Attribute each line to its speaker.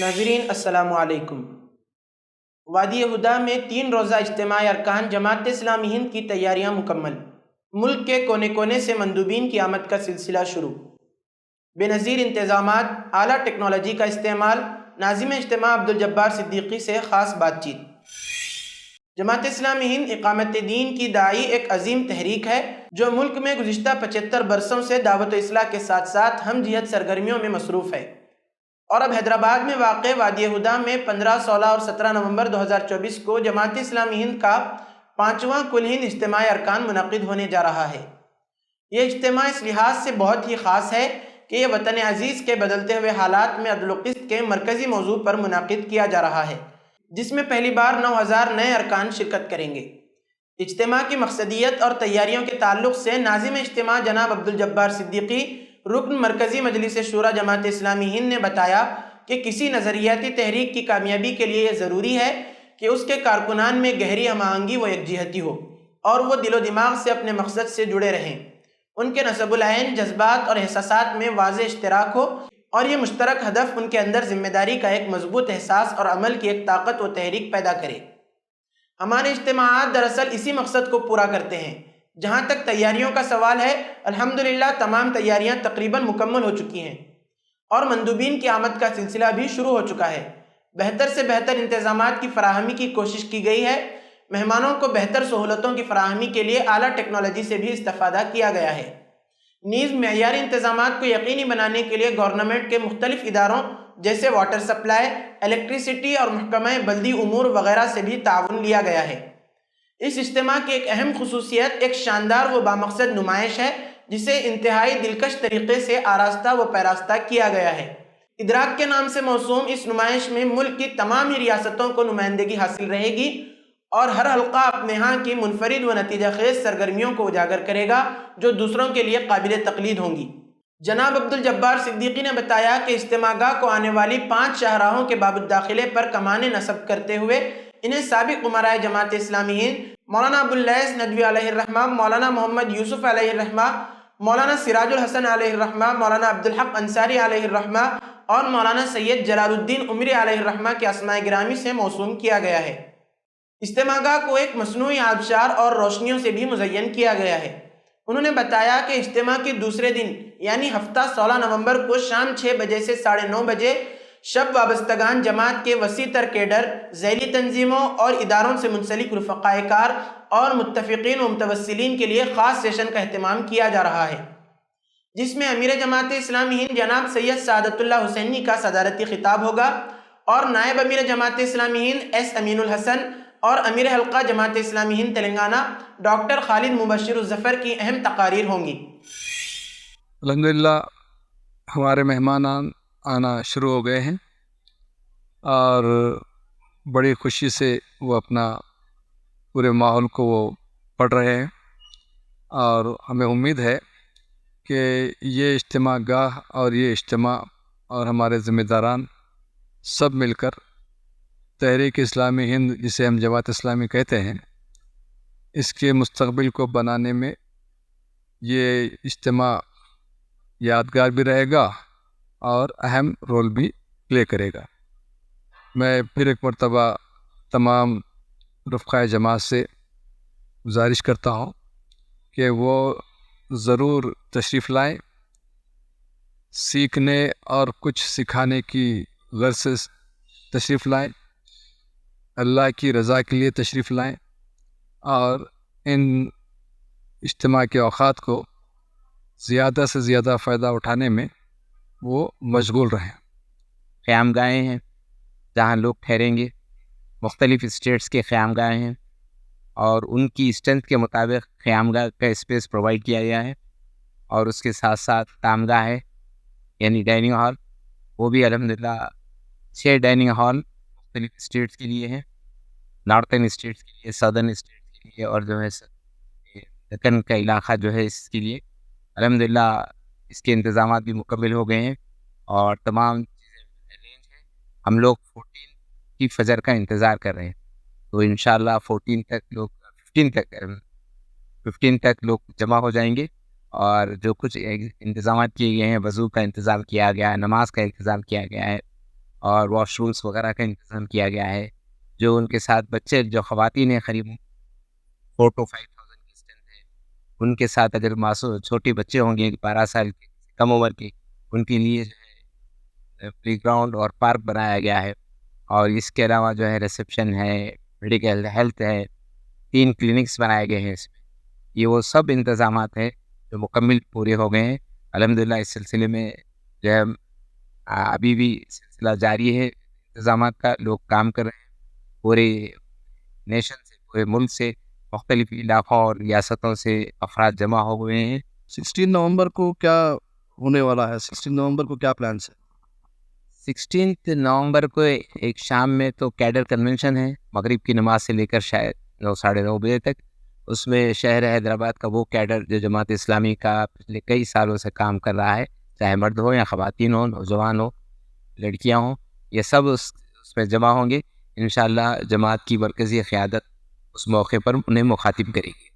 Speaker 1: ناظرین السلام علیکم۔ وادی ہدا میں 3 روزہ اجتماع ارکان جماعت اسلامی ہند کی تیاریاں مکمل۔ ملک کے کونے کونے سے مندوبین کی آمد کا سلسلہ شروع۔ بے نظیر انتظامات، اعلیٰ ٹیکنالوجی کا استعمال، ناظم اجتماع عبدالجبار صدیقی سے خاص بات چیت۔ جماعت اسلامی ہند اقامت دین کی داعی ایک عظیم تحریک ہے جو ملک میں گزشتہ 75 برسوں سے دعوت و اصلاح کے ساتھ ساتھ ہم جہت سرگرمیوں میں مصروف ہے، اور اب حیدرآباد میں واقع وادی ہدا میں 15، 16 اور 17 نومبر 2024 کو جماعت اسلامی ہند کا 5واں کل ہند اجتماع ارکان منعقد ہونے جا رہا ہے۔ یہ اجتماع اس لحاظ سے بہت ہی خاص ہے کہ یہ وطن عزیز کے بدلتے ہوئے حالات میں عدل و قسط کے مرکزی موضوع پر منعقد کیا جا رہا ہے، جس میں پہلی بار 9000 نئے ارکان شرکت کریں گے۔ اجتماع کی مقصدیت اور تیاریوں کے تعلق سے ناظم اجتماع جناب عبدالجبار صدیقی، رکن مرکزی مجلس شورا جماعت اسلامی ہند نے بتایا کہ کسی نظریاتی تحریک کی کامیابی کے لیے یہ ضروری ہے کہ اس کے کارکنان میں گہری ہم آہنگی و یکجہتی ہو اور وہ دل و دماغ سے اپنے مقصد سے جڑے رہیں، ان کے نصب العین جذبات اور احساسات میں واضح اشتراک ہو اور یہ مشترک ہدف ان کے اندر ذمہ داری کا ایک مضبوط احساس اور عمل کی ایک طاقت و تحریک پیدا کرے۔ ہمارے اجتماعات دراصل اسی مقصد کو پورا کرتے ہیں۔ جہاں تک تیاریوں کا سوال ہے، الحمدللہ تمام تیاریاں تقریباً مکمل ہو چکی ہیں اور مندوبین کی آمد کا سلسلہ بھی شروع ہو چکا ہے۔ بہتر سے بہتر انتظامات کی فراہمی کی کوشش کی گئی ہے۔ مہمانوں کو بہتر سہولتوں کی فراہمی کے لیے اعلیٰ ٹیکنالوجی سے بھی استفادہ کیا گیا ہے۔ نیز معیاری انتظامات کو یقینی بنانے کے لیے گورنمنٹ کے مختلف اداروں جیسے واٹر سپلائی، الیکٹریسٹی اور محکمہ بلدی امور وغیرہ سے بھی تعاون لیا گیا ہے۔ اس اجتماع کی ایک اہم خصوصیت ایک شاندار و بامقصد نمائش ہے جسے انتہائی دلکش طریقے سے آراستہ و پیراستہ کیا گیا ہے۔ ادراک کے نام سے موسوم اس نمائش میں ملک کی تمام ہی ریاستوں کو نمائندگی حاصل رہے گی اور ہر حلقہ اپنے ہاں کی منفرد و نتیجہ خیز سرگرمیوں کو اجاگر کرے گا جو دوسروں کے لیے قابل تقلید ہوں گی۔ جناب عبدالجبار صدیقی نے بتایا کہ اجتماع گاہ کو آنے والی 5 شاہراہوں کے باب الداخلے پر کمان نصب کرتے ہوئے انہیں سابق امرائے جماعت اسلامی ہند مولانا ابواللیث ندوی علیہ الرحمہ، مولانا محمد یوسف علیہ الرحمہ، مولانا سراج الحسن علیہ الرحمہ، مولانا عبدالحق انصاری علیہ الرحمہ اور مولانا سید جلال الدین عمری علیہ الرحمہ کے اسماء گرامی سے موسوم کیا گیا ہے۔ اجتماع گاہ کو ایک مصنوعی آبشار اور روشنیوں سے بھی مزین کیا گیا ہے۔ انہوں نے بتایا کہ اجتماع کے دوسرے دن یعنی ہفتہ 16 نومبر کو شام 6 بجے سے 9:30 بجے شب وابستگان جماعت کے وسیع تر کیڈر، ذیلی تنظیموں اور اداروں سے منسلک رفقائے کار اور متفقین و متوسلین کے لیے خاص سیشن کا اہتمام کیا جا رہا ہے، جس میں امیر جماعت اسلامی ہند جناب سید سعادت اللہ حسینی کا صدارتی خطاب ہوگا اور نائب امیر جماعت اسلامی ہند ایس امین الحسن اور امیر حلقہ جماعت اسلامی ہند تلنگانہ ڈاکٹر خالد مبشر الظفر کی اہم تقاریر ہوں گی۔
Speaker 2: الحمدللہ ہمارے مہمان آنا شروع ہو گئے ہیں اور بڑی خوشی سے وہ اپنا پورے ماحول کو وہ پڑھ رہے ہیں، اور ہمیں امید ہے کہ یہ اجتماع گاہ اور یہ اجتماع اور ہمارے ذمہ داران سب مل کر تحریک اسلامی ہند، جسے ہم جماعت اسلامی کہتے ہیں، اس کے مستقبل کو بنانے میں یہ اجتماع یادگار بھی رہے گا اور اہم رول بھی پلے کرے گا۔ میں پھر ایک مرتبہ تمام رفقائے جماعت سے گزارش کرتا ہوں کہ وہ ضرور تشریف لائیں، سیکھنے اور کچھ سکھانے کی غرض سے تشریف لائیں، اللہ کی رضا کے لیے تشریف لائیں اور ان اجتماع کے اوقات کو زیادہ سے زیادہ فائدہ اٹھانے میں وہ مشغول رہیں۔
Speaker 3: قیام گاہیں ہیں جہاں لوگ ٹھہریں گے، مختلف اسٹیٹس کے قیام گاہیں ہیں اور ان کی اسٹرینتھ کے مطابق قیام گاہ کا اسپیس پرووائڈ کیا گیا ہے، اور اس کے ساتھ ساتھ قیام گاہ ہے یعنی ڈائننگ ہال، وہ بھی الحمدللہ 6 ڈائننگ ہال مختلف اسٹیٹس کے لیے ہیں، نارتھن اسٹیٹس کے لیے، سدرن اسٹیٹس کے لیے، اور جو ہے دکن کا علاقہ جو ہے اس کے لیے الحمدللہ اس کے انتظامات بھی مکمل ہو گئے ہیں اور تمام چیزیں ارینج ہیں۔ ہم لوگ 14 کی فجر کا انتظار کر رہے ہیں، تو انشاءاللہ 15 تک لوگ جمع ہو جائیں گے، اور جو کچھ انتظامات کیے گئے ہیں، وضو کا انتظام کیا گیا ہے، نماز کا انتظام کیا گیا ہے، اور واش رومس وغیرہ کا انتظام کیا گیا ہے. جو ان کے ساتھ بچے جو خواتین ہیں قریب 4 to 5,000 کی اسٹرینتھ ہے. ان کے ساتھ اگر چھوٹے بچے ہوں گے 12 سال کے کم عمر کے, ان کے لیے جو ہے پلے گراؤنڈ اور پارک بنایا گیا ہے. اور اس کے علاوہ جو ہے ریسیپشن ہے, میڈیکل ہیلتھ ہے, 3 کلینکس بنائے گئے ہیں اس میں. یہ وہ سب انتظامات ہیں جو مکمل پورے ہو گئے ہیں الحمدللہ. اس سلسلے میں جو ہے ابھی بھی سلسلہ جاری ہے انتظامات کا. لوگ کام کر رہے ہیں پورے نیشن سے, پورے ملک سے, مختلف علاقوں اور ریاستوں سے افراد جمع ہو گئے ہیں.
Speaker 4: 16 نومبر کو کیا ہونے والا ہے؟ 16 نومبر کو کیا پلانس ہے؟
Speaker 3: 16 نومبر کو ایک شام میں تو کیڈر کنونشن ہے, مغرب کی نماز سے لے کر شاید 9 ساڑھے 9 بجے تک. اس میں شہر حیدرآباد کا وہ کیڈر جو جماعت اسلامی کا پچھلے کئی سالوں سے کام کر رہا ہے, چاہے مرد ہو یا خواتین ہو, نوجوان ہو, لڑکیاں ہوں, یہ سب اس میں جمع ہوں گے. انشاءاللہ جماعت کی مرکزی قیادت اس موقع پر انہیں مخاطب کرے گی.